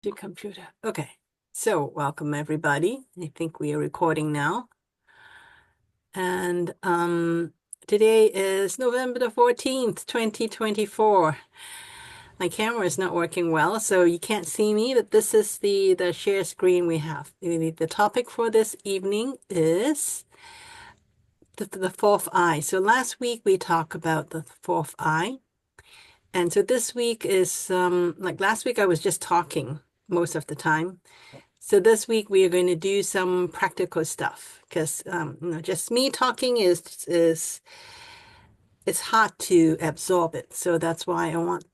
The computer. Okay. So welcome everybody. I think we are recording now. And today is November the 14th, 2024. My camera is not working well, so you can't see me, but this is the share screen we have. The topic for this evening is the fourth eye. So last week we talked about the fourth eye. And so this week is like last week I was just talking most of the time. So this week we are going to do some practical stuff because just me talking is it's hard to absorb it. So that's why I want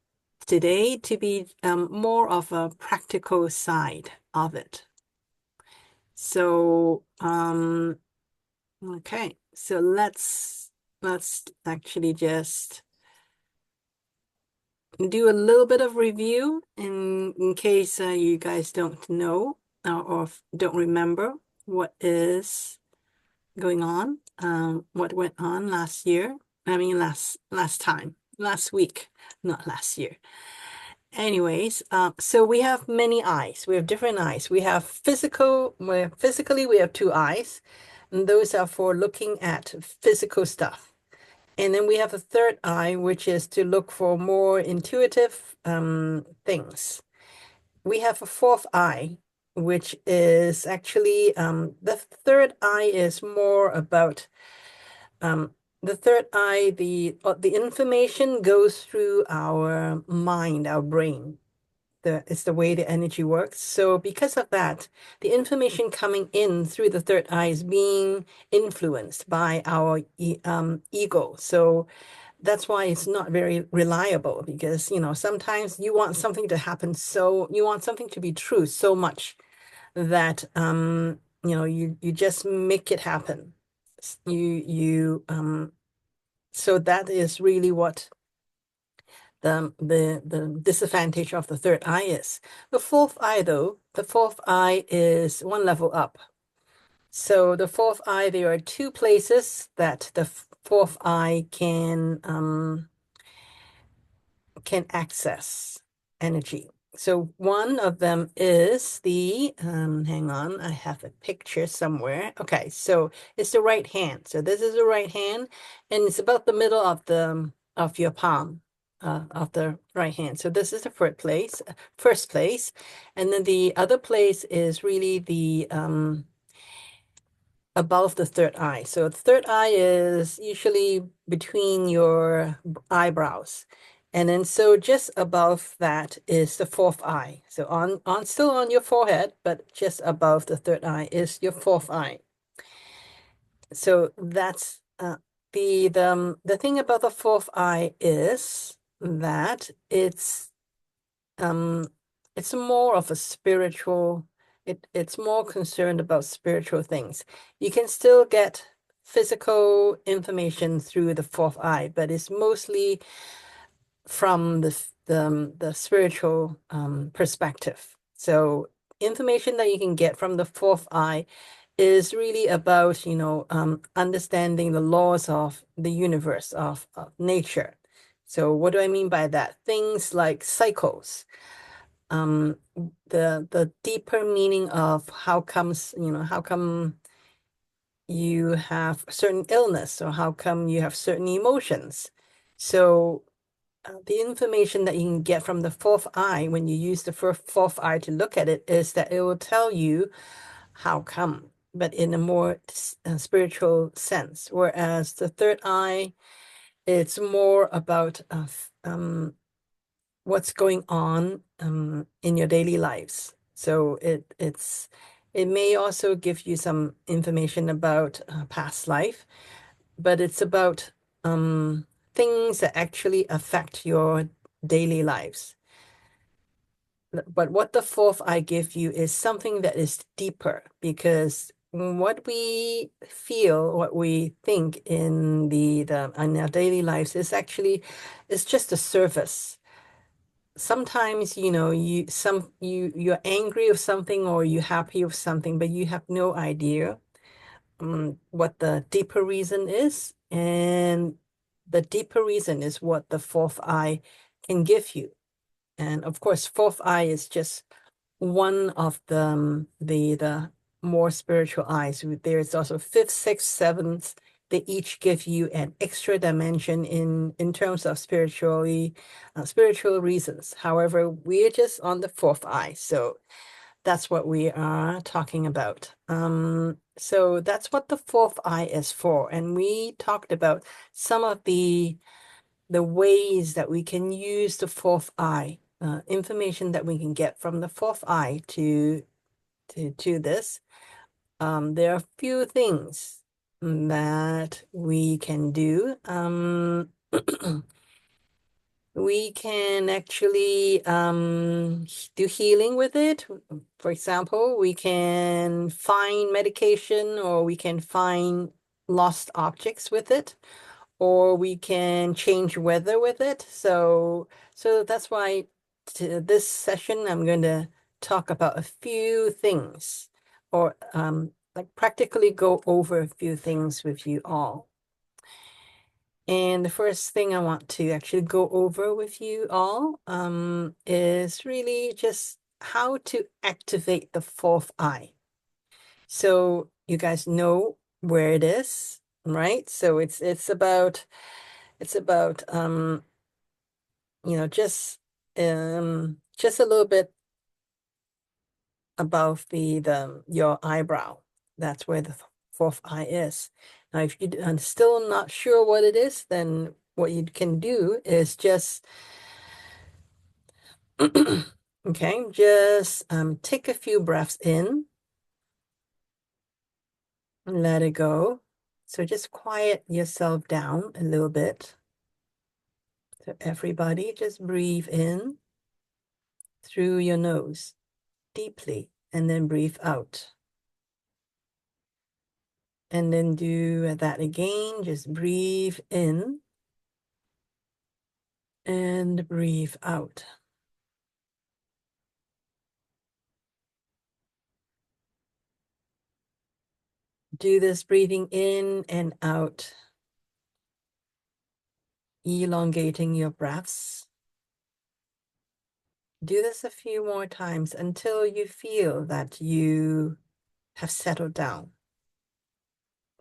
today to be more of a practical side of it. So okay, so let's actually just do a little bit of review in case you guys don't know or don't remember what is going on, what went on last year. I mean, last week, not last year. Anyways, so we have many eyes. We have different eyes. We have physically we have two eyes, and those are for looking at physical stuff. And then we have a third eye, which is to look for more intuitive things. We have a fourth eye, which is actually the third eye is more about the third eye, the information goes through our mind, our brain. It's the way the energy works. So because of that, the information coming in through the third eye is being influenced by our ego. So that's why it's not very reliable because, sometimes you want something to happen. So you want something to be true so much that, you just make it happen. So that is really what the disadvantage of the third eye is. The fourth eye, though, the fourth eye is one level up. So the fourth eye, there are two places that the fourth eye can access energy. So one of them is hang on, I have a picture somewhere. Okay, so it's the right hand. So this is the right hand, and it's about the middle of your palm, of the right hand. So this is the first place, and then the other place is really the above the third eye. So the third eye is usually between your eyebrows. And then so just above that is the fourth eye. So on still on your forehead, but just above the third eye is your fourth eye. So that's the thing about the fourth eye is that it's more of a spiritual, it's more concerned about spiritual things. You can still get physical information through the fourth eye, but it's mostly from the spiritual perspective. So information that you can get from the fourth eye is really about, understanding the laws of the universe, of nature. So what do I mean by that? Things like cycles, the deeper meaning of how come you have certain illness or how come you have certain emotions. So the information that you can get from the fourth eye when you use the fourth eye to look at it is that it will tell you how come, but in a more spiritual sense. Whereas the third eye, it's more about what's going on in your daily lives. So it may also give you some information about past life, but it's about things that actually affect your daily lives. But what the fourth eye gives you is something that is deeper because what we feel, what we think in in our daily lives is actually it's just a surface. Sometimes, you're angry of something or you're happy of something, but you have no idea what the deeper reason is. And the deeper reason is what the fourth eye can give you. And of course, fourth eye is just one of the more spiritual eyes. There's also fifth, sixth, seventh. They each give you an extra dimension in terms of spiritual reasons. However, we're just on the fourth eye, so that's what we are talking about. So that's what the fourth eye is for, and we talked about some of the ways that we can use the fourth eye, information that we can get from the fourth eye to this. There are a few things that we can do. We can actually do healing with it. For example, we can find medication, or we can find lost objects with it, or we can change weather with it. So that's why this session I'm going to talk about a few things, or like practically go over a few things with you all. And the first thing I want to actually go over with you all is really just how to activate the fourth eye. So you guys know where it is, right? So it's about just a little bit above your eyebrow. That's where the fourth eye is. Now, if you are still not sure what it is, then what you can do is just okay, just take a few breaths in, and let it go. So just quiet yourself down a little bit. So everybody just breathe in through your nose deeply, and then breathe out. And then do that again. Just breathe in and breathe out. Do this breathing in and out, elongating your breaths. Do this a few more times until you feel that you have settled down,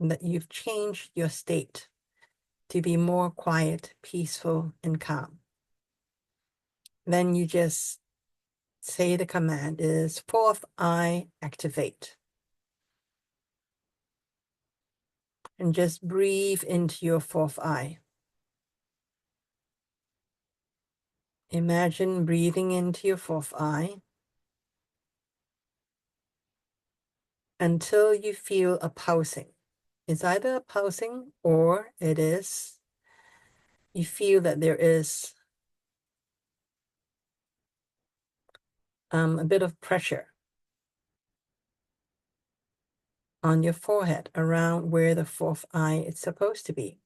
and that you've changed your state to be more quiet, peaceful, and calm. Then you just say the command is fourth eye activate. And just breathe into your fourth eye. Imagine breathing into your fourth eye until you feel a pulsing. It's either a pulsing, or you feel that there is a bit of pressure on your forehead around where the fourth eye is supposed to be.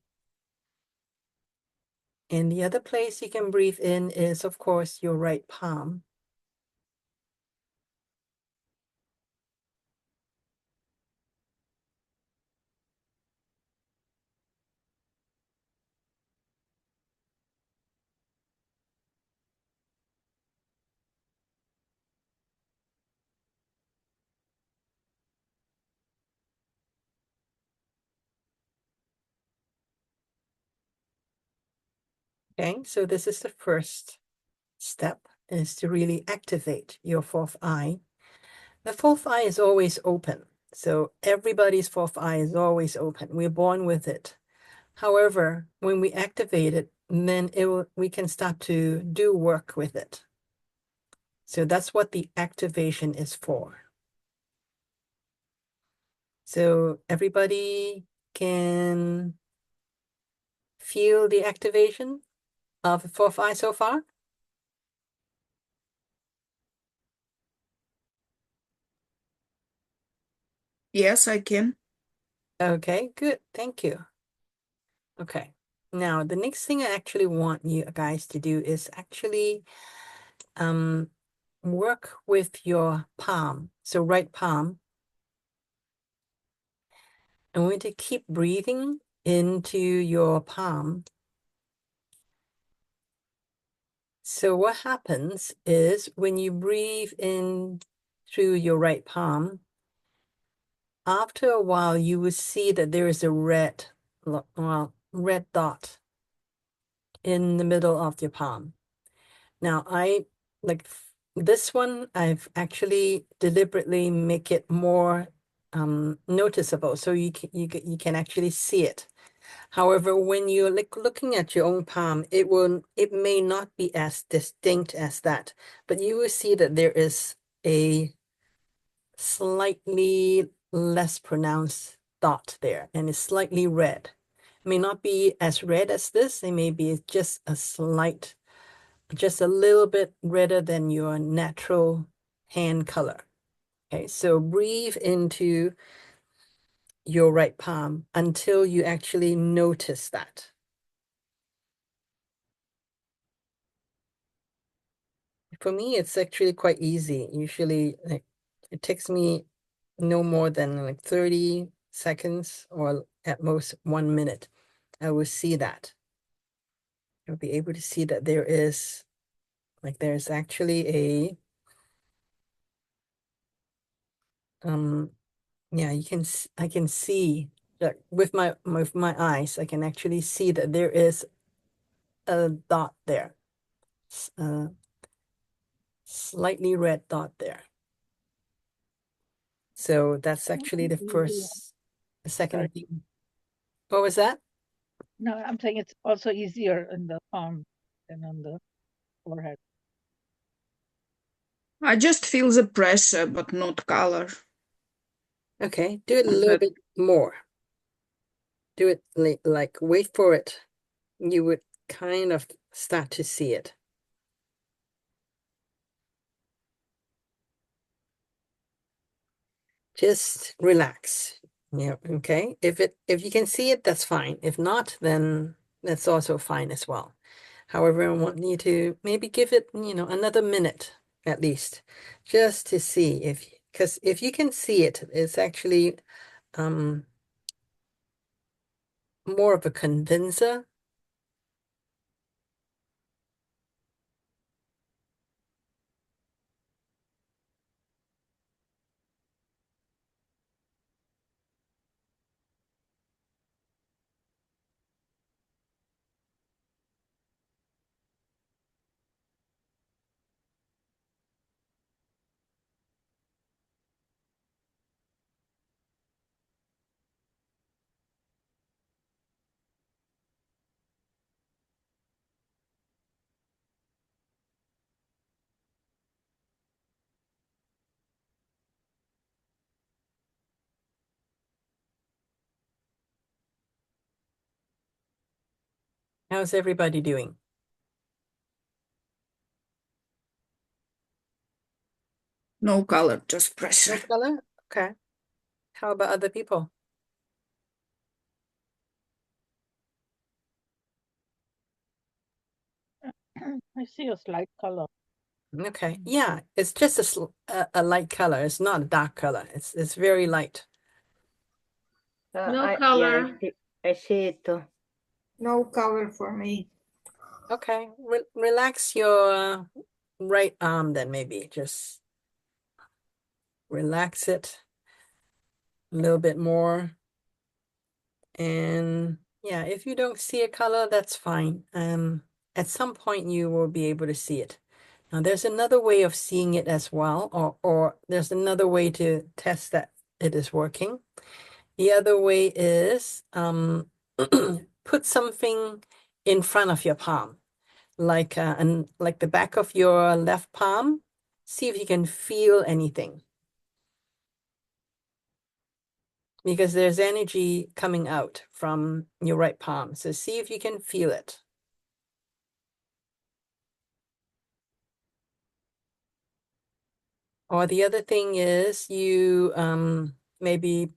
And the other place you can breathe in is, of course, your right palm. Okay, so this is the first step, is to really activate your fourth eye. The fourth eye is always open. So everybody's fourth eye is always open. We're born with it. However, when we activate it, then we can start to do work with it. So that's what the activation is for. So everybody can feel the activation of the fourth eye so far? Yes, I can. Okay, good. Thank you. Okay. Now, the next thing I actually want you guys to do is actually work with your palm. So right palm. I want you to keep breathing into your palm. So what happens is when you breathe in through your right palm, after a while you will see that there is a red dot in the middle of your palm. Now I like this one, I've actually deliberately make it more noticeable so you can actually see it. However, when you're looking at your own palm, it may not be as distinct as that, but you will see that there is a slightly less pronounced dot there, and it's slightly red. It may not be as red as this. It may be just just a little bit redder than your natural hand color. Okay, so breathe into your right palm until you actually notice that. For me, it's actually quite easy. Usually, like, it takes me no more than like 30 seconds or at most 1 minute. I will see that. I'll be able to see that there's actually um, yeah, I can see that with my eyes, I can actually see that there is a dot there, a slightly red dot there. So that's actually Easier. the Sorry. second thing. What was that? No, I'm saying it's also easier in the palm than on the forehead. I just feel the pressure, but not color. Okay, do it a On little that. bit more. Do it like wait for it. You would kind of start to see it. Just relax. Yeah, okay. If you can see it, that's fine. If not, then that's also fine as well. However, I want you to maybe give it, another minute at least, just to see because if you can see it, it's actually um more of a convincer. How's everybody doing? No color, just No pressure. color? Okay. How about other people? I see a slight color. Okay. Yeah, it's just a light color. It's not a dark color. It's very light. No yeah, color. I see it too. No color for me. Okay. Relax your right arm then maybe. Just relax it a little bit more. And yeah, if you don't see a color, that's fine. At some point you will be able to see it. Now there's another way of seeing it as well, or there's another way to test that it is working. The other way is put something in front of your palm, like the back of your left palm. See if you can feel anything because there's energy coming out from your right palm. So see if you can feel it. Or the other thing is you maybe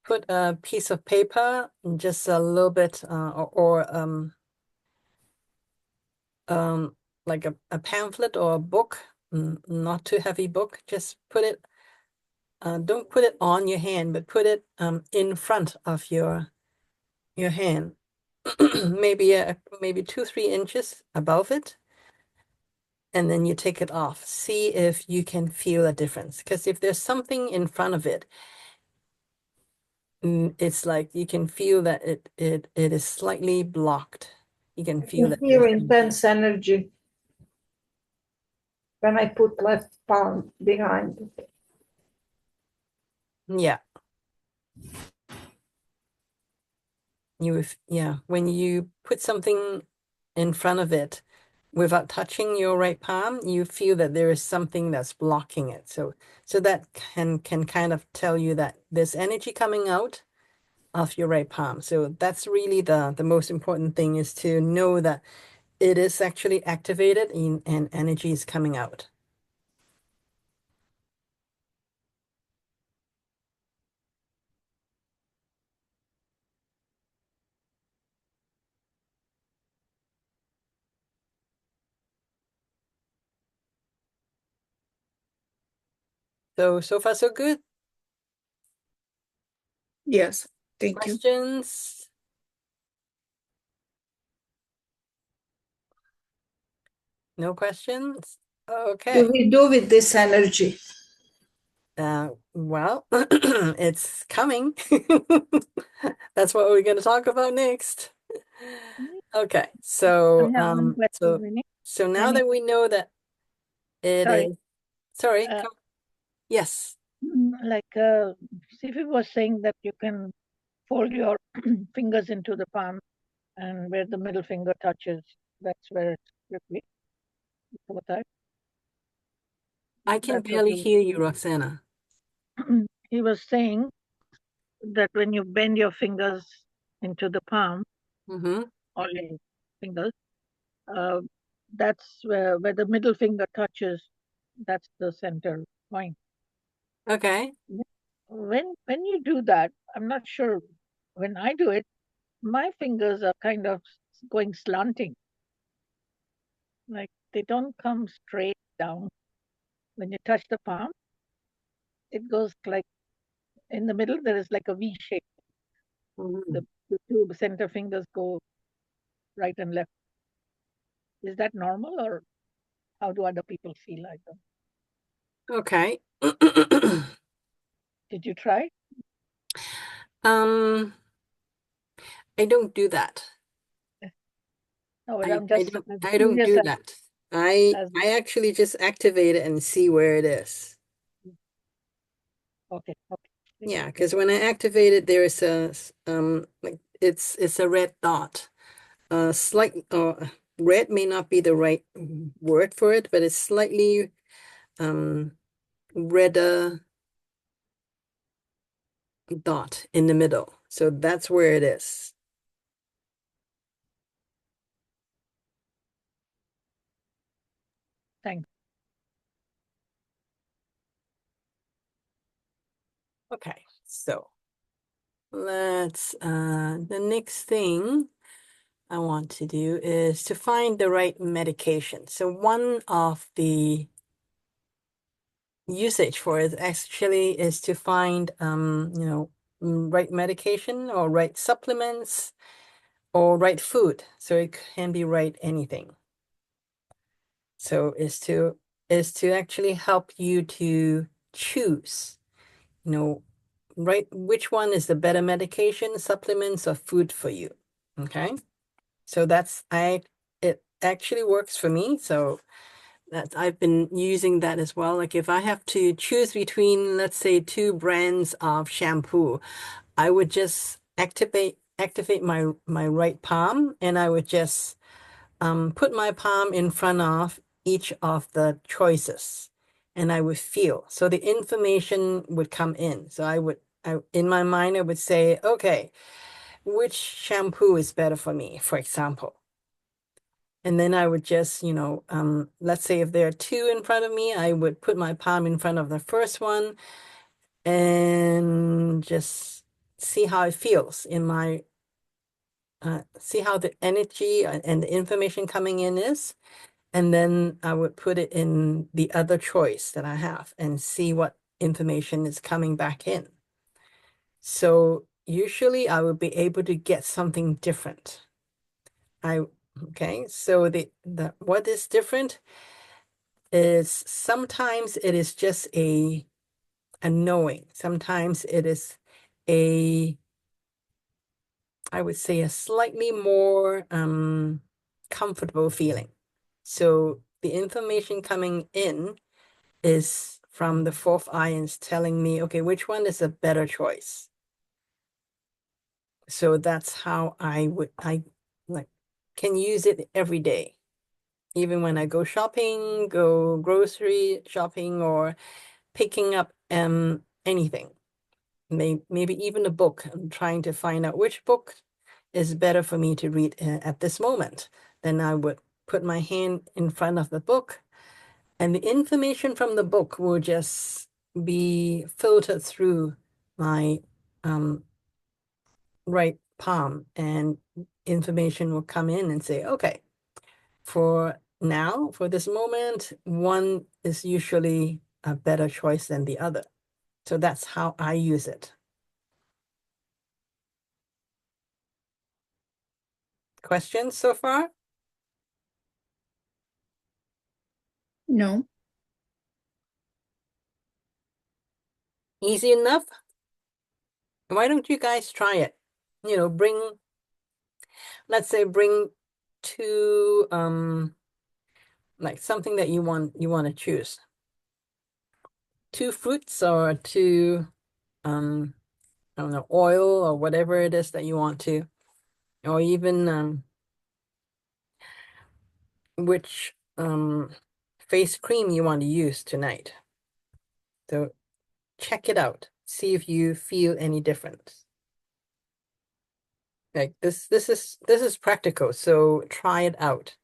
put a piece of paper, just a little bit, like a pamphlet or a book, not too heavy book. Just put it, don't put it on your hand, but put it in front of your hand. maybe 2, 3 inches above it, and then you take it off. See if you can feel a difference. Because if there's something in front of it, it's like you can feel that it is slightly blocked. You can I feel can that feel there's intense energy when I put left palm behind it. yeah. Yeah, when you put something in front of it without touching your right palm, you feel that there is something that's blocking it. So that can kind of tell you that there's energy coming out of your right palm. So that's really the most important thing, is to know that it is actually activated and energy is coming out. So far so good. Yes, thank you. Questions? No questions? Okay. What do we do with this energy? Well, it's coming. That's what we're going to talk about next. Okay, I so have one question, Winnie. so now Winnie, that we know that it sorry. is, sorry, Uh, yes. like Sifu was saying that you can fold your fingers into the palm, and where the middle finger touches, that's where it's quickly. What I can that's what barely hear you, Roxana. he was saying that when you bend your fingers into the palm, Mm-hmm. all your fingers, uh, that's where the middle finger touches. That's the center point. Okay. When you do that, I'm not sure. When I do it, my fingers are kind of going slanting, like they don't come straight down. When you touch the palm, it goes like in the middle. There is like a V shape. Mhm. The two center fingers go right and left. Is that normal, or how do other people feel like that? Okay. Did you try? Um, I don't do that. No, but I, I'm I just don't as I don't curious do that. I as I actually just activate it and see where it is. okay, okay. Yeah, Good. because when I activate it, there is like it's a red dot. Slight red may not be the right word for it, but it's slightly um redder dot in the middle. So that's where it is. Thanks. Okay, so the next thing I want to do is to find the right medication. So one of the usage for it actually is to find right medication or right supplements or right food. So it can be right anything. So is to actually help you to choose, right, which one is the better medication, supplements, or food for you. Okay. So it actually works for me. So that I've been using that as well. Like if I have to choose between, let's say, two brands of shampoo, I would just activate my right palm, and I would just put my palm in front of each of the choices, and I would feel. So the information would come in. So in my mind, I would say, okay, which shampoo is better for me, for example. And then I would just, let's say if there are two in front of me, I would put my palm in front of the first one and just see how it feels see how the energy and the information coming in is. And then I would put it in the other choice that I have and see what information is coming back in. So usually I would be able to get something different. Okay, so the what is different is sometimes it is just a knowing. Sometimes it is a, I would say, a slightly more comfortable feeling. So the information coming in is from the fourth eye and is telling me, okay, which one is a better choice? So that's how I like can use it every day. Even when I go shopping, go grocery shopping, or picking up anything. Maybe even a book. I'm trying to find out which book is better for me to read at this moment. Then I would put my hand in front of the book, and the information from the book will just be filtered through my right palm, and information will come in and say, okay, for now, for this moment, one is usually a better choice than the other. So that's how I use it. Questions so far? No. Easy enough? Why don't you guys try it? You know, let's say bring two like something that you want to choose. Two fruits or two I don't know, oil or whatever it is that you want to, or even which face cream you want to use tonight. So check it out. See if you feel any difference. Like this is practical, so try it out.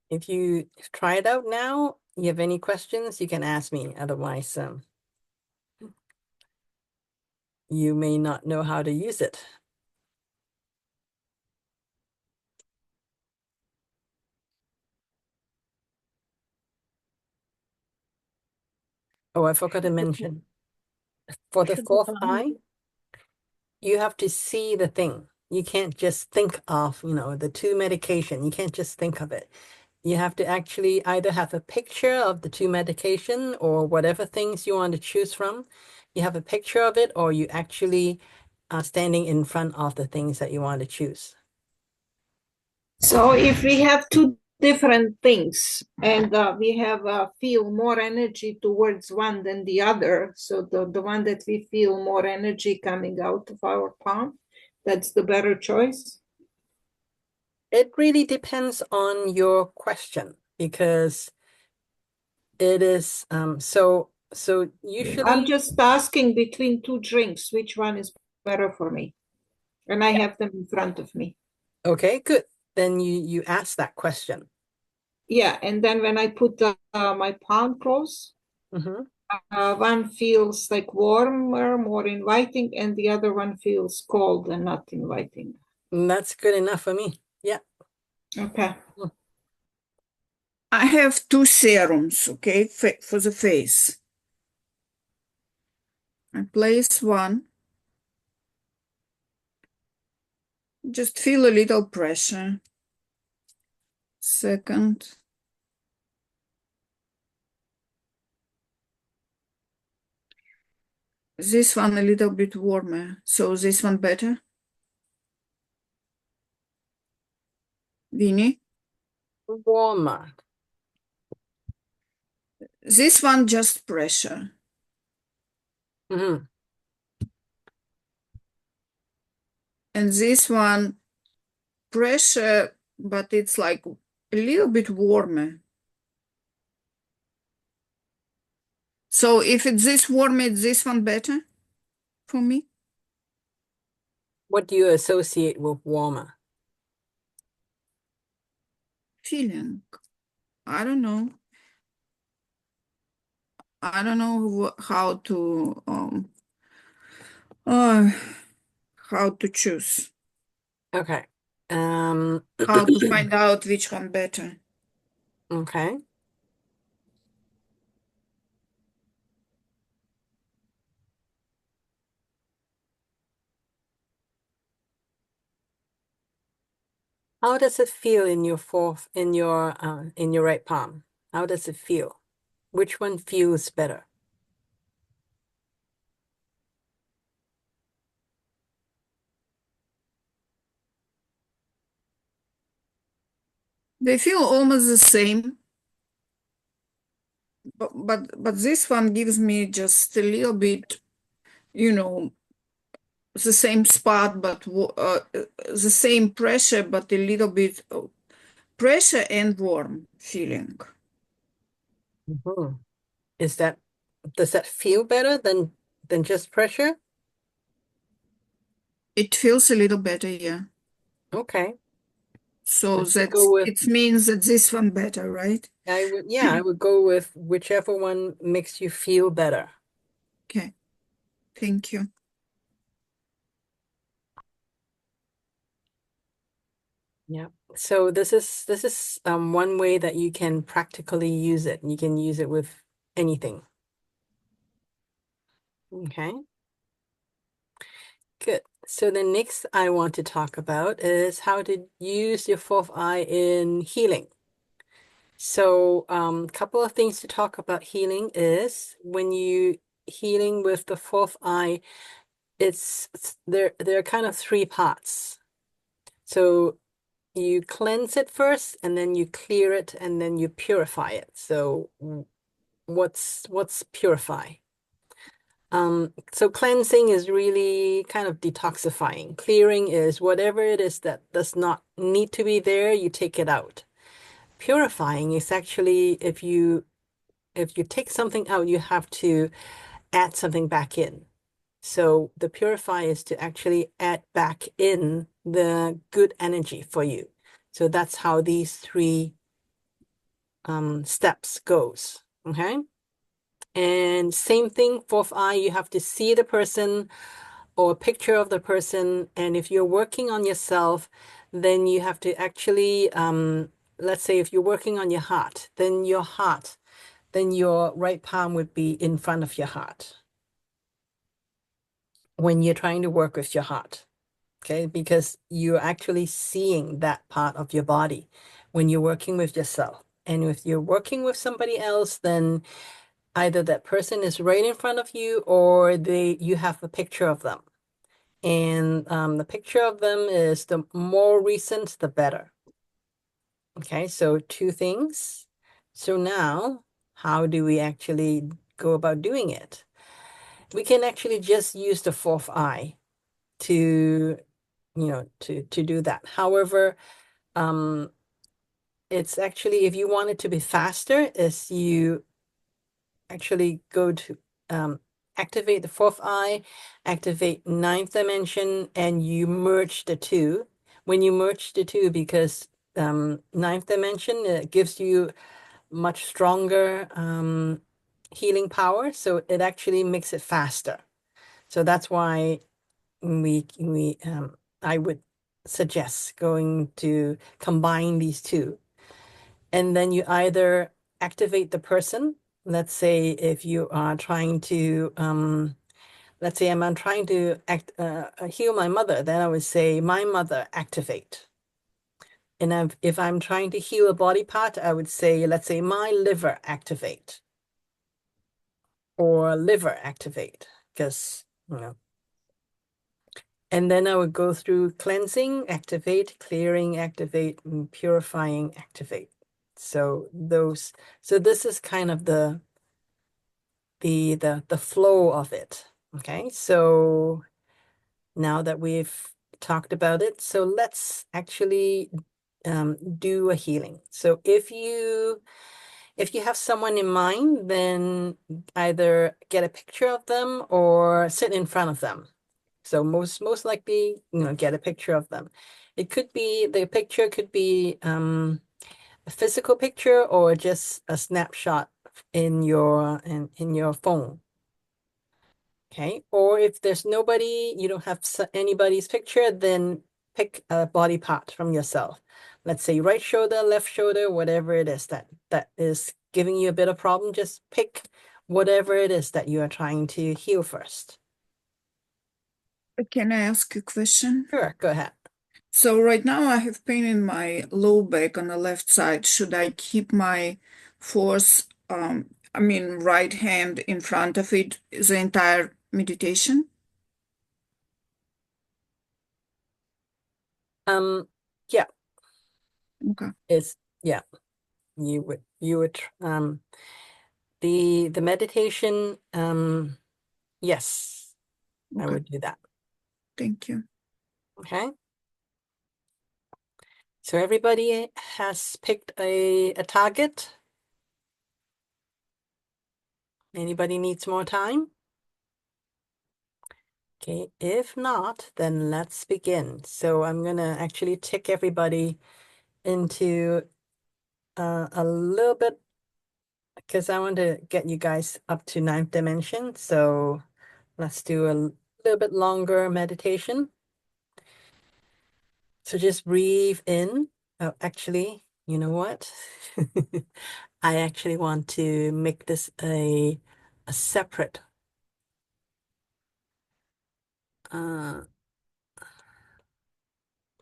If you try it out now, you have any questions, you can ask me. Otherwise, you may not know how to use it. Oh, I forgot to mention. For the Should the fourth palm eye, you have to see the thing. You can't just think of, the two medication. You can't just think of it. You have to actually either have a picture of the two medication or whatever things you want to choose from. You have a picture of it, or you actually are standing in front of the things that you want to choose. So if we have two different things and we have feel more energy towards one than the other, so the one that we feel more energy coming out of our palm, that's the better choice. It really depends on your question, because it is so I'm usually. just asking between two drinks, which one is better for me? And I have them in front of me. Okay, good. Then you ask that question. Yeah, and then when I put my palm close, Mm-hmm. one feels like warmer, more inviting, and the other one feels cold and not inviting. And that's good enough for me. Yeah. Okay. Mm. I have two serums, okay, for the face. I place one. Just feel a little pressure. Second. This one a little bit warmer. So this one better? Vinny? Warmer. This one just pressure. Mm-hmm. And this one pressure, but it's like a little bit warmer. So if it's this warm, it's this one better for me? What do you associate with warmer? Feeling. I don't know. I don't know how to choose. Okay. How to find out which one better. Okay. How does it feel in your in your right palm? How does it feel? Which one feels better? They feel almost the same, but this one gives me just a little bit, you know, the same spot, but the same pressure, but a little bit pressure and warm feeling. Mhm. Does that feel better than just pressure? It feels a little better, yeah. Okay. So I that go with it means that this one better, right? I would go with whichever one makes you feel better. Okay, thank you. Yeah. So this is one way that you can practically use it. You can use it with anything. Okay. Good. So the next I want to talk about is how to use your fourth eye in healing. So couple of things to talk about healing is when you healing with the fourth eye, there are kind of three parts. So you cleanse it first, and then you clear it, and then you purify it. So what's purify? So cleansing is really kind of detoxifying. Clearing is whatever it is that does not need to be there, you take it out. Purifying is actually if you take something out, you have to add something back in. So the purify is to actually add back in the good energy for you. So that's how these three steps goes. Okay. And same thing, fourth eye, you have to see the person or a picture of the person. And if you're working on yourself, then you have to actually, let's say if you're working on your heart, then your right palm would be in front of your heart when you're trying to work with your heart. Okay, because you're actually seeing that part of your body when you're working with yourself. And if you're working with somebody else, then either that person is right in front of you or you have a picture of them. And the picture of them is the more recent, the better. Okay, so two things. So now, how do we actually go about doing it? We can actually just use the fourth eye to, to do that. However, it's actually, if you want it to be faster, is you actually go to activate the fourth eye, activate ninth dimension, and you merge the two. When you merge the two, because ninth dimension gives you much stronger healing power, so it actually makes it faster. So that's why we I would suggest going to combine these two. And then you either activate the person. Let's say if you are trying to, let's say I'm trying to heal my mother, then I would say my mother activate. And if I'm trying to heal a body part, I would say, let's say my liver activate or liver activate, because, and then I would go through cleansing, activate, clearing, activate, and purifying, activate. So this is kind of the flow of it. Okay, so now that we've talked about it, so let's actually do a healing. So if you have someone in mind, then either get a picture of them or sit in front of them. So most likely, get a picture of them. The picture could be a physical picture or just a snapshot in your phone. Okay. Or if there's nobody, you don't have anybody's picture, then pick a body part from yourself. Let's say right shoulder, left shoulder, whatever it is that is giving you a bit of problem, just pick whatever it is that you are trying to heal first. Can I ask a question? Sure, go ahead. So right now I have pain in my low back on the left side. Should I keep my force, right hand in front of it the entire meditation? Yeah, Okay. yeah, you would, the meditation, yes, I Okay. would do that. Thank you. Okay. So everybody has picked a target. Anybody needs more time? Okay, if not, then let's begin. So I'm gonna actually take everybody into a little bit, because I want to get you guys up to 9th dimension. So let's do a little bit longer meditation. So just breathe in. Oh, actually, you know what? I actually want to make this a separate